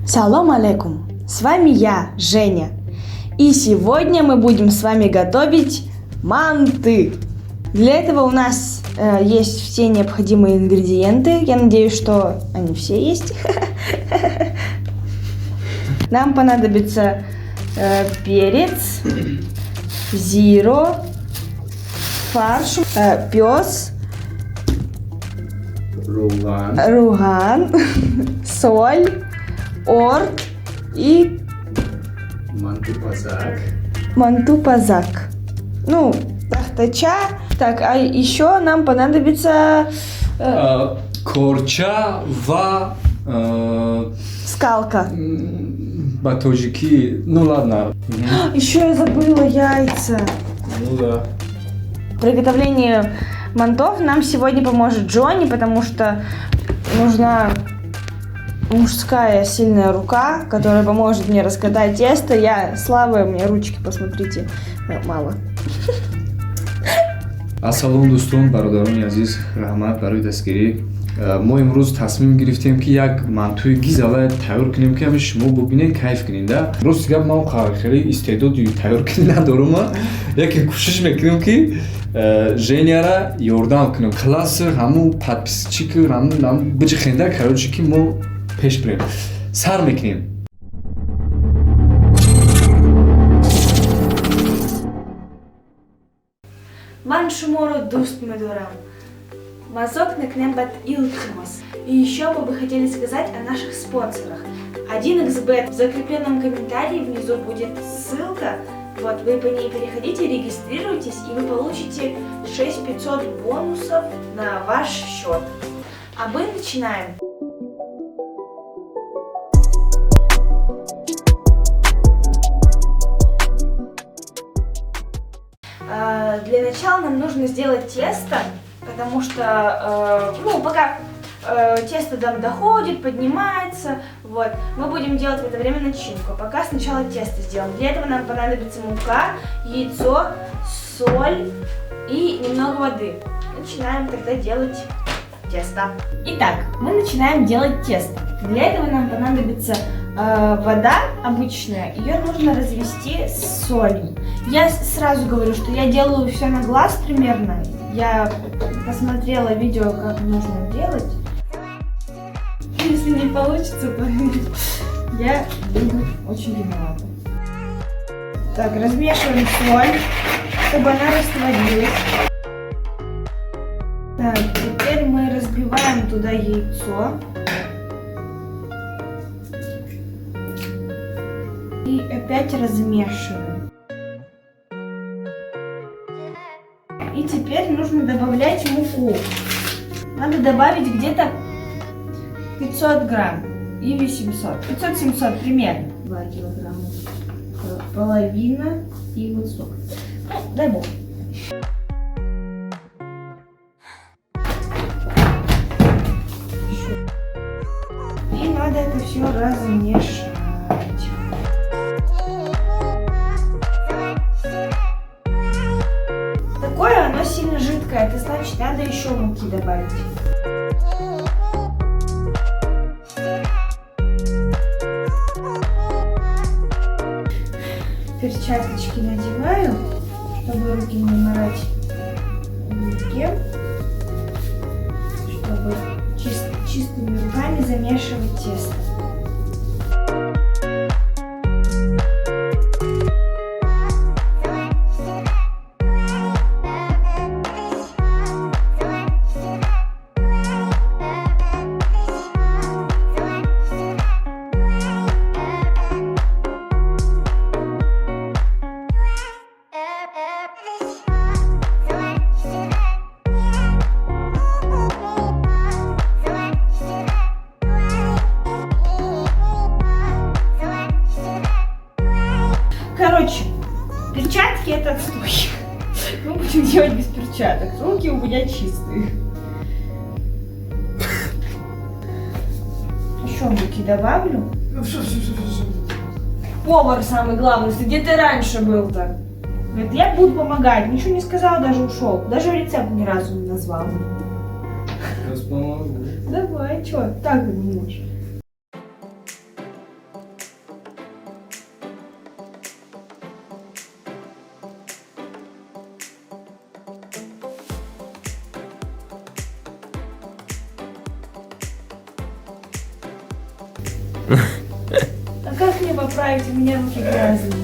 Салам алейкум! С вами я, Женя. И сегодня мы будем с вами готовить манты. Для этого у нас есть все необходимые ингредиенты. Я надеюсь, что они все есть. Нам понадобится перец, зиро, фарш, пес, руган, соль, орт и манту-пазак. Ну, тахтача. Так, а еще нам понадобится корча ва скалка. батожики. Ну ладно. Еще я забыла яйца. Ну да. В приготовлении мантов нам сегодня поможет Джонни, потому что нужна мужская сильная рука, которая поможет мне раскатать тесто. Я слабая, у меня ручки, посмотрите, мало. Ассалом дӯстон, бародарони азиз, раҳмат барои дастгирӣ. Мо имрӯз тасмим гирифтем ки як мантӯи гизала тайёр кунем ки ҳамин шумо бубинед, кайф кунед да. Рост гап ман хеле истеъдоди тайёр кунӣ надорам. Яке кӯшиш мекунем ки Женяра ёрдам кунем. Классик ҳамун подписчики ҳамун биҷихенда короче ки мо пеш бирем. Сар мекунем. Ман шуморо дуст медорам. Мазок накнембат илтхимос. И еще мы бы хотели сказать о наших спонсорах. 1xbet. В закрепленном комментарии внизу будет ссылка. Вот, вы по ней переходите, регистрируйтесь, и вы получите 6500 бонусов на ваш счет. А мы начинаем. Для начала нам нужно сделать тесто, потому что, пока тесто там доходит, поднимается, вот, мы будем делать в это время начинку. Пока сначала тесто сделаем. Для этого нам понадобится мука, яйцо, соль и немного воды. Начинаем тогда делать тесто. Итак, мы начинаем делать тесто. Для этого нам понадобится вода обычная, ее нужно развести с солью. Я сразу говорю, что я делаю все на глаз примерно. Я посмотрела видео, как нужно делать. Если не получится, то я буду очень виновата. Так, размешиваем соль, чтобы она растворилась. Так, теперь мы разбиваем туда яйцо. И опять размешиваем. И теперь нужно добавлять муку. Надо добавить где-то 500 грамм или 700. 500-700 примерно. 2 килограмма. Половина и вот столько. Ну, дай бог. И надо это все размешать. Такое оно сильно жидкое, это значит надо еще муки добавить. Перчаточки надеваю, чтобы руки не морать в муке, чтобы чистыми руками замешивать тесто. Короче, перчатки это отстой. Мы будем делать без перчаток. Руки у меня чистые. Еще муки добавлю. Повар самый главный. Где ты раньше был-то? Говорит, я буду помогать. Ничего не сказал, даже ушел. Даже рецепт ни разу не назвал. Сейчас помогу. Давай, что? Так не можешь. А как мне поправить? У меня руки грязные.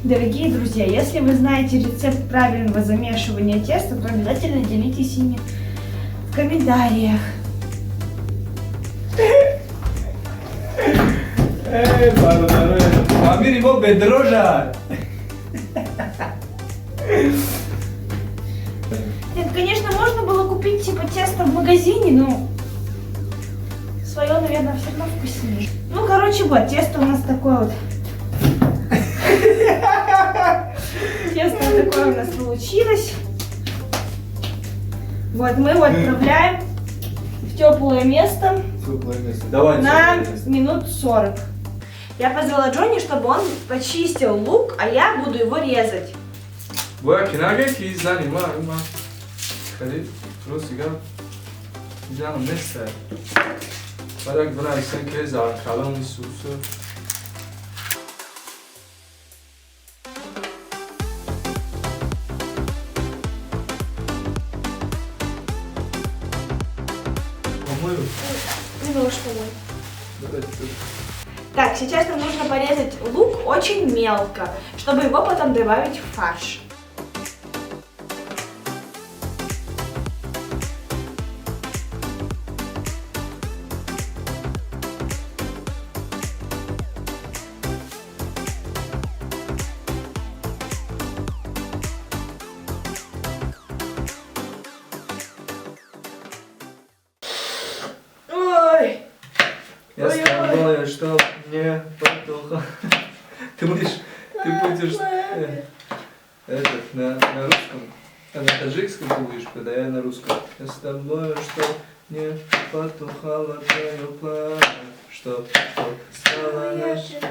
Дорогие друзья, если вы знаете рецепт правильного замешивания теста, то обязательно делитесь ими в комментариях. Амир его бедрожа. Нет, конечно, можно было купить типа тесто в магазине, но свое, наверное, все равно вкуснее. Ну, короче, вот, тесто у нас такое вот. Тесто такое у нас получилось. Вот, мы его отправляем в теплое место Давай. на минут 40. Я позвала Джонни, чтобы он почистил лук, а я буду его резать. Боя кинаге ки занима. Хали, русига. Жаным несте. Барак бuna isen ke za kalan susu. Немножко мой. Так, сейчас нам нужно порезать лук очень мелко, чтобы его потом добавить в фарш. Ой! Я с тобой, чтоб не потухло. Ты будешь этот, на русском, а на таджикском ты будешь, когда я на русском. Я с тобой, чтоб не потухало твое пламя, чтоб стала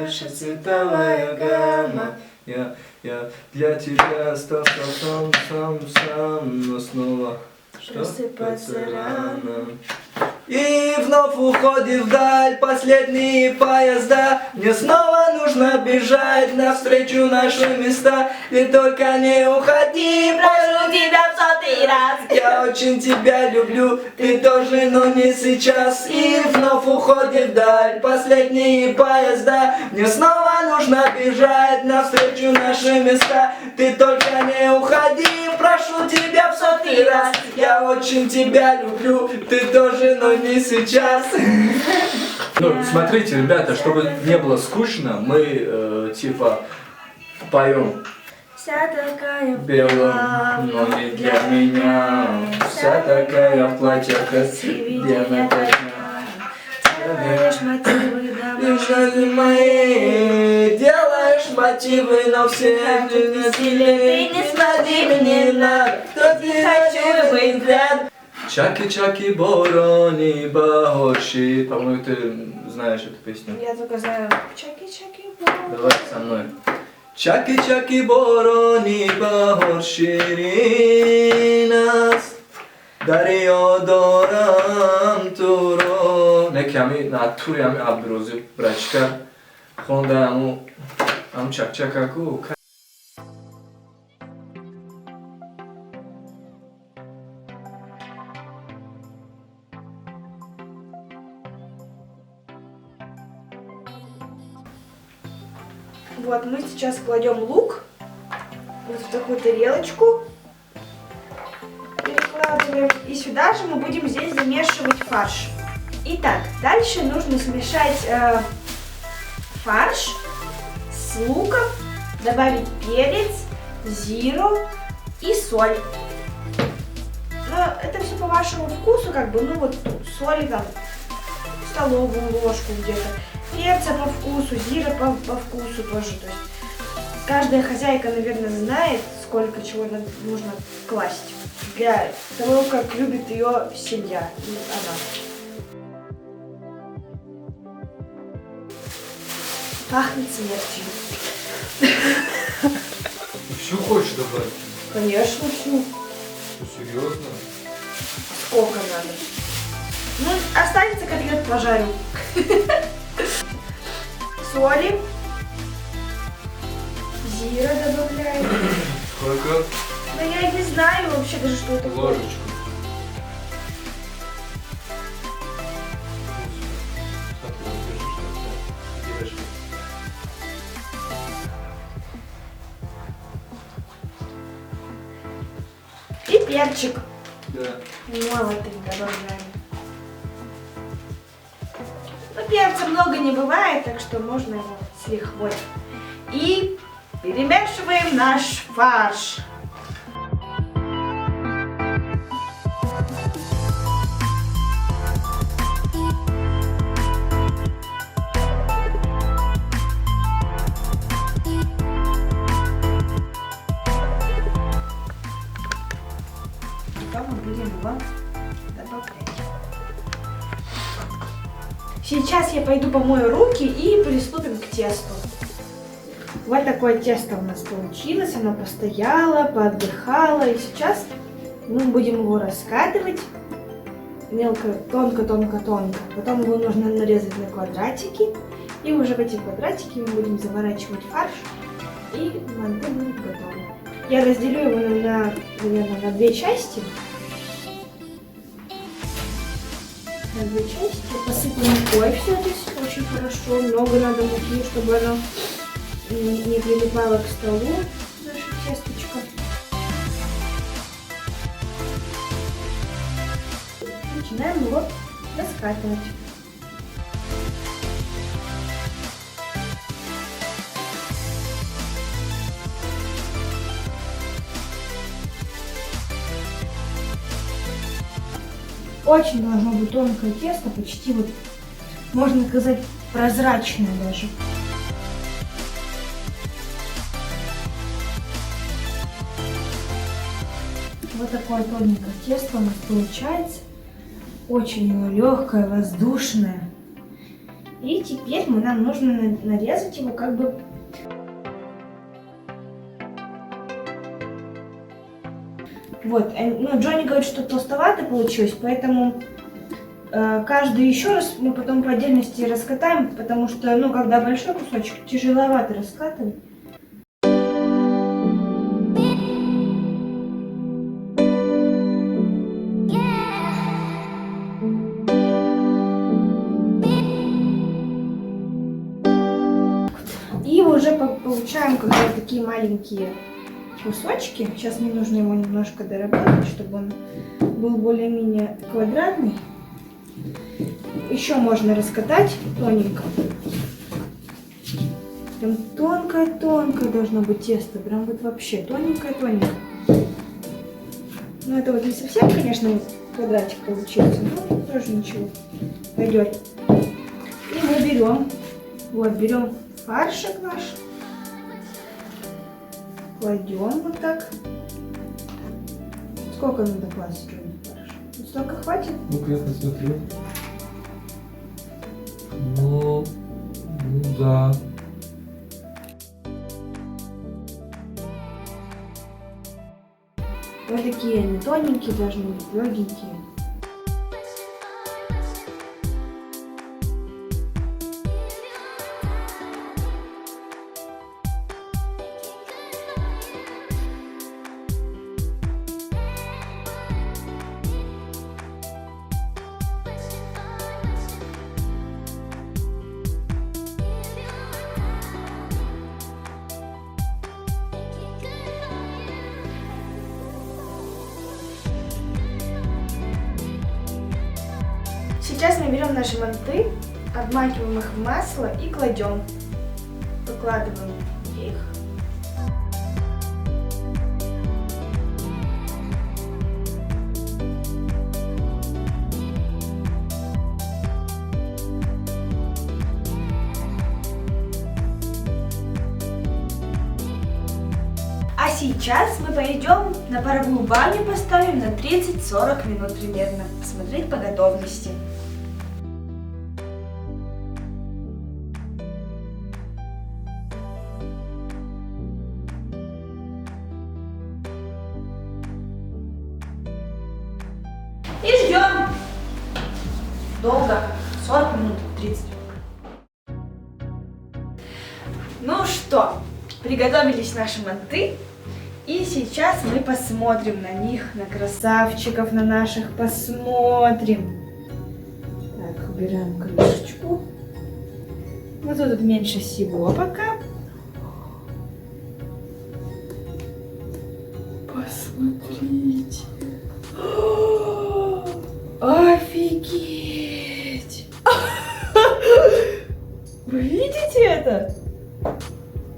наша световая гамма. Я для тебя остался сам, но снова Просыпаться рано. И вновь уходит вдаль последние поезда. Мне снова нужно бежать навстречу наши места. И только не уходи, прошу тебя в 100-й раз. Я очень тебя люблю, ты тоже, но не сейчас. И вновь уходит вдаль последние поезда. Мне снова нужно бежать навстречу наши места. Ты только не уходи, прошу тебя в 100-й раз. Я очень тебя люблю, ты тоже, но не сейчас. Ну, смотрите, ребята, чтобы не было скучно, мы типа поем. Вся такая Белая, но не для меня. Вся такая в платьях красивее меня. Делаешь мотивы Лежали мои, делаешь мотивы, но все веселее. Ты не смотри мне на, кто не хочу быть рядом. Чаки-чаки борони бахорши. По-моему, ты знаешь эту песню. Я только знаю чаки-чаки. Давай со мной. Чаки-чаки борони бахорширинас. Дарио дорам туро. Не ками натури ами абдрози брачка. Хонда аму чак-чакаку. Вот мы сейчас кладем лук вот в такую тарелочку, перекладываем, и сюда же мы будем здесь замешивать фарш. Итак, дальше нужно смешать фарш с луком, добавить перец, зиру и соль. Но это все по вашему вкусу, как бы, ну вот соли там столовую ложку где-то. Перца по вкусу, зира по вкусу тоже. То есть каждая хозяйка, наверное, знает, сколько чего нужно класть для того, как любит ее семья и она. Пахнет смертью. Всю хочешь добавить? Конечно, всю. Серьезно? Сколько надо? Ну, останется, котлет пожарю. соли. Зира добавляем. Сколько? Да я не знаю вообще даже, что это. Ложечку. И перчик. Да. Молотый добавляем. Но перца много не бывает, так что можно его с лихвой. И перемешиваем наш фарш. Потом мы будем его добавлять. Сейчас я пойду помою руки и приступим к тесту. Вот такое тесто у нас получилось. Оно постояло, поотдыхало. И сейчас мы будем его раскатывать мелко, тонко. Потом его нужно нарезать на квадратики. И уже в эти квадратики мы будем заворачивать фарш. И манты будет готово. Я разделю его наверное, на две части. На две части. Посыпаю мукой все здесь очень хорошо. Много надо муки, чтобы оно не прилипало к столу, наше тесточко. Начинаем его раскатывать. Очень должно быть тонкое тесто, почти вот, можно сказать, прозрачное даже. Вот такое тоненькое тесто у нас получается. Очень оно легкое, воздушное. И теперь нам нужно нарезать его как бы. Вот, ну, Джонни говорит, что толстовато получилось, поэтому каждый еще раз мы потом по отдельности раскатаем, потому что, ну, когда большой кусочек, тяжеловато раскатывать. И уже получаем когда такие маленькие кусочки. Сейчас мне нужно его немножко доработать, чтобы он был более-менее квадратный. Еще можно раскатать тоненько. Прям тонкое-тонкое должно быть тесто. Прям вот вообще тоненькое-тоненькое. Ну это вот не совсем, конечно, квадратик получился, но тоже ничего. Пойдет. И мы берем, вот берем фаршик наш. Кладем вот так. Сколько надо класть, Джонни, фарш? Столько хватит? Ну-ка, я посмотрю. Ну, да. Вот такие они тоненькие, должны быть легенькие. Сейчас мы берем наши манты, обмакиваем их в масло и кладем. Выкладываем их. А сейчас мы пойдем на паровую баню, поставим на 30-40 минут примерно, посмотреть по готовности. И ждем долго, 40 минут, 30. что, приготовились наши манты. И сейчас мы посмотрим на них, на красавчиков, на наших посмотрим. Так, убираем крышечку. Вот тут меньше всего пока. Посмотрите. Офигеть! Вы видите это?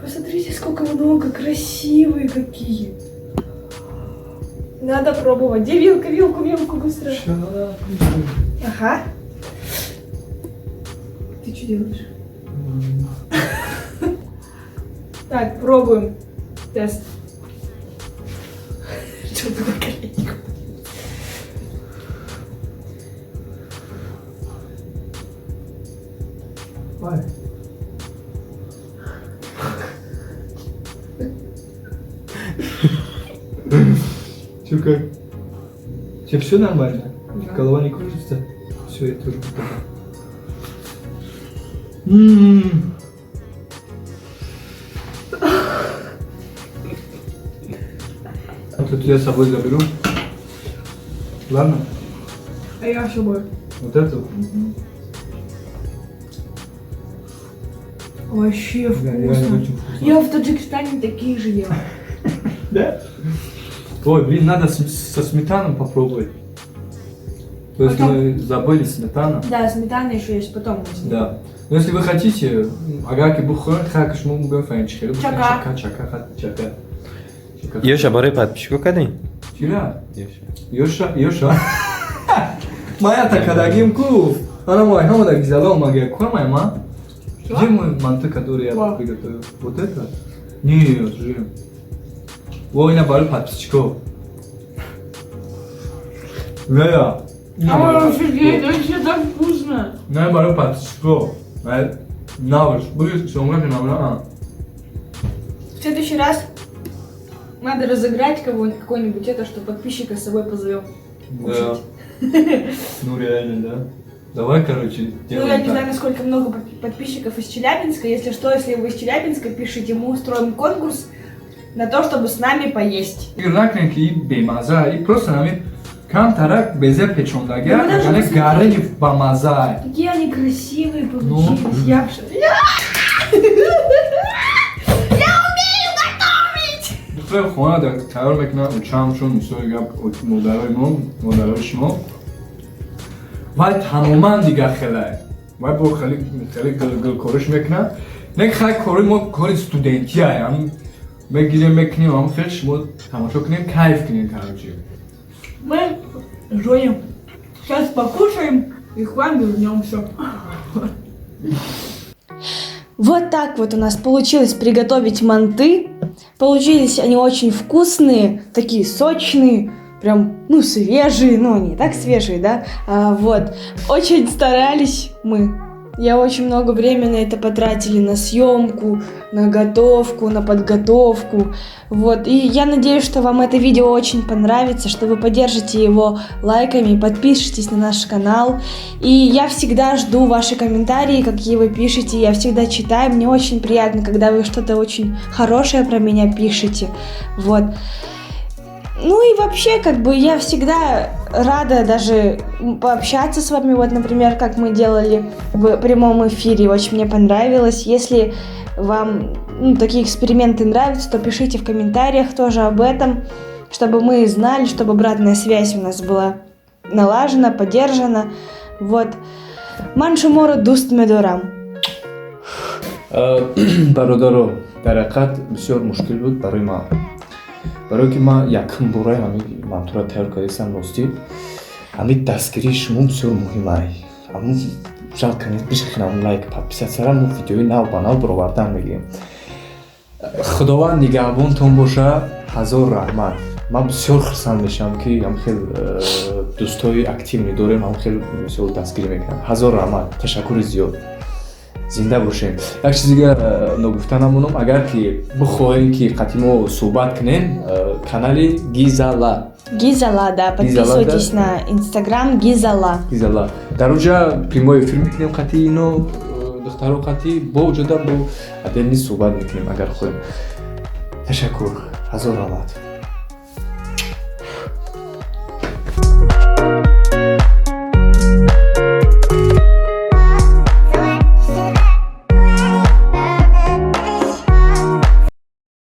Посмотрите, сколько много, красивые какие. Надо пробовать. Где вилка, вилку быстро. Ага. Ты что делаешь? Так, пробуем. Тест. Что ты на коленку? Че как? Тебе все нормально? Да. Голова не кружится? Все, я тоже готов. Вот эту я с собой заберу. Ладно? А я с собой. Вот эту? Вообще Да, реально вкусно. очень вкусно. Я в Таджикистане такие же ела. Да? Ой, блин, надо со сметаной попробовать. То есть Потом? мы забыли сметану. Да, сметана еще есть, потом возьмем. Да. Но если вы хотите, агар ки бухор, хакш мугам фанчхер. Чака. Чака. Ёша барои подписчику кадин? Чила? Ёша. Ёша. Моя такадагим ку. Она моя хамада гизала магия куамая ма. Где мой манты, который я приготовил? Вот это? Нет, же. Ой, на бару подписчику. Лея. Офигеть, вообще так вкусно. На бару подписчику. Навыш. Будет сумка на. В следующий раз надо разыграть какой-нибудь это, что подписчика с собой позовем. Да. Ну реально, да. Давай, короче, Ну, я делаем не знаю, так. насколько много подписчиков из Челябинска. Если что, если вы из Челябинска, пишите, мы устроим конкурс на то, чтобы с нами поесть. Игракнем ки бемаза и просто нами кам-тарак безе печондагия, Ну, вы даже ягане посмотрите. гарени бамаза. Какие они красивые получились. Ну. Я Бухре хона да тайёр мекунам учамшон мисоли гап модарои шумо. Вай тамоман дига хелай. Вай бо хеле гулкориш мекунам. Нек хай кори мо кори студентияям. Мегирем мекунем ам хел шумо тамошо кунем, кайф кунем, короче. Мы жоем. Сейчас покушаем и к вам вернемся. Вот так вот у нас получилось приготовить манты. Получились они очень вкусные, такие сочные, прям, свежие, не так свежие, да? Вот. Очень старались мы. Я очень много времени на это потратили, на съемку, на готовку, на подготовку. Вот. И я надеюсь, что вам это видео очень понравится, что вы поддержите его лайками, подпишитесь на наш канал. И я всегда жду ваши комментарии, какие вы пишете. Я всегда читаю. Мне очень приятно, когда вы что-то очень хорошее про меня пишете. Вот. Ну и вообще, я всегда рада даже пообщаться с вами. Вот, например, как мы делали в прямом эфире. Очень мне понравилось. Если вам такие эксперименты нравятся, то пишите в комментариях тоже об этом, чтобы мы знали, чтобы обратная связь у нас была налажена, поддержана. Вот. Маншу моро дуст медорам. бародаро, дар ҳақиқат бисёр мушкил буд барои ман. барое ки ман якум бора ҳамин мантура тайёр кардам ростӣ. ҳамин дастгирии шумо бисёр муҳим аст. ҳамун жалт канед бишахинам лайк, подписатсияра мо видеои нав ба нав баровардан мегирем. худованд нигаҳбонтон боша. ҳазор раҳмат. ман бисёр хурсанд мешавам ки ҳамхел дӯстои активни дорем, ҳамхел мисол дастгирӣ мекунам. ҳазор раҳмат, ташаккури зиёд. зинда бошем. як чиз дигар ногуфта намонам, агар ки бихоҳем ки қатъи мо суҳбат кунем, канали Гизала. Гизала, да, подписывайтесь на инстаграм Гизала. Гизала. Дар онҷа прямой эфир мекунем, қатъи ино духтаро қати бо вуҷуда бо Адель низ суҳбат мекунем агар хоҳем. Ташаккур. ҳазор раҳмат.